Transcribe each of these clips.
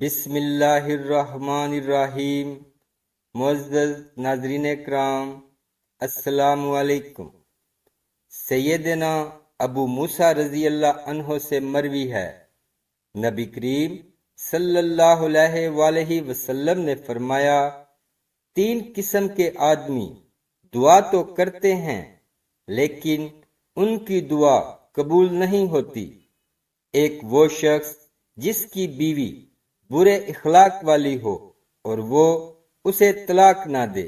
بسم اللہ الرحمن الرحیم۔ معزز ناظرین کرام، السلام علیکم۔ سیدنا ابو موسیٰ رضی اللہ عنہ سے مروی ہے، نبی کریم صلی اللہ علیہ وآلہ وسلم نے فرمایا، 3 قسم کے آدمی دعا تو کرتے ہیں لیکن ان کی دعا قبول نہیں ہوتی۔ ایک وہ شخص جس کی بیوی برے اخلاق والی ہو اور وہ اسے طلاق نہ دے،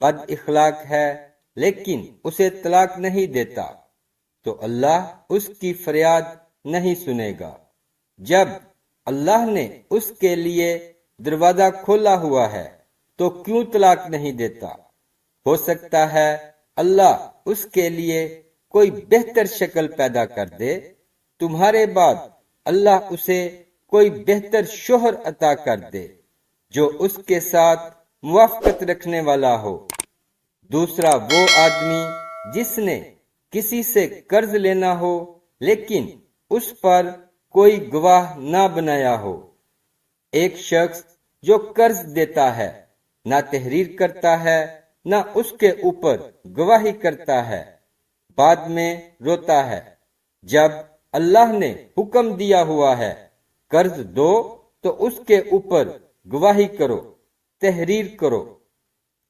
بد اخلاق ہے لیکن اسے طلاق نہیں دیتا، تو اللہ اس کی فریاد نہیں سنے گا۔ جب اللہ نے اس کے لیے دروازہ کھولا ہوا ہے تو کیوں طلاق نہیں دیتا؟ ہو سکتا ہے اللہ اس کے لیے کوئی بہتر شکل پیدا کر دے، تمہارے بعد اللہ اسے کوئی بہتر شوہر عطا کر دے جو اس کے ساتھ موافقت رکھنے والا ہو۔ دوسرا وہ آدمی جس نے کسی سے قرض لینا ہو لیکن اس پر کوئی گواہ نہ بنایا ہو۔ ایک شخص جو قرض دیتا ہے نہ تحریر کرتا ہے نہ اس کے اوپر گواہی کرتا ہے، بعد میں روتا ہے۔ جب اللہ نے حکم دیا ہوا ہے قرض دو تو اس کے اوپر گواہی کرو، تحریر کرو۔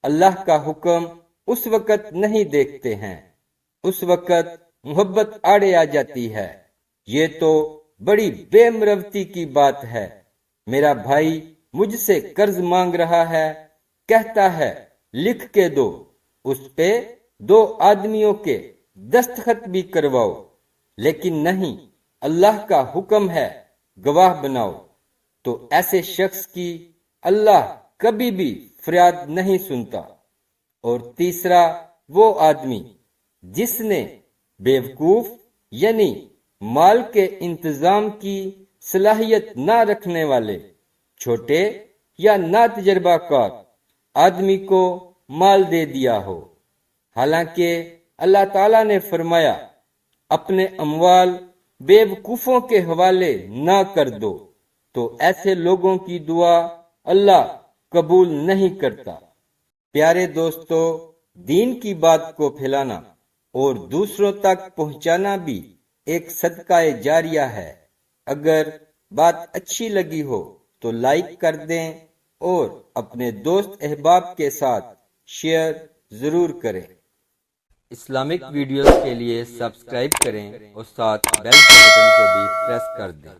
اللہ کا حکم اس وقت نہیں دیکھتے ہیں، اس وقت محبت آڑے آ جاتی ہے۔ یہ تو بڑی بے مروتی کی بات ہے، میرا بھائی مجھ سے قرض مانگ رہا ہے، کہتا ہے لکھ کے دو، اس پہ 2 آدمیوں کے دستخط بھی کرواؤ، لیکن نہیں، اللہ کا حکم ہے گواہ بناؤ، تو ایسے شخص کی اللہ کبھی بھی فریاد نہیں سنتا۔ اور تیسرا وہ آدمی جس نے بیوقوف یعنی مال کے انتظام کی صلاحیت نہ رکھنے والے چھوٹے یا نا تجربہ کار آدمی کو مال دے دیا ہو، حالانکہ اللہ تعالیٰ نے فرمایا اپنے اموال بے وقوفوں کے حوالے نہ کر دو، تو ایسے لوگوں کی دعا اللہ قبول نہیں کرتا۔ پیارے دوستو، دین کی بات کو پھیلانا اور دوسروں تک پہنچانا بھی ایک صدقہ جاریہ ہے۔ اگر بات اچھی لگی ہو تو لائک کر دیں اور اپنے دوست احباب کے ساتھ شیئر ضرور کریں۔ اسلامک ویڈیوز کے لیے سبسکرائب کریں اور ساتھ بیل کے بٹن کو بھی پریس کر دیں۔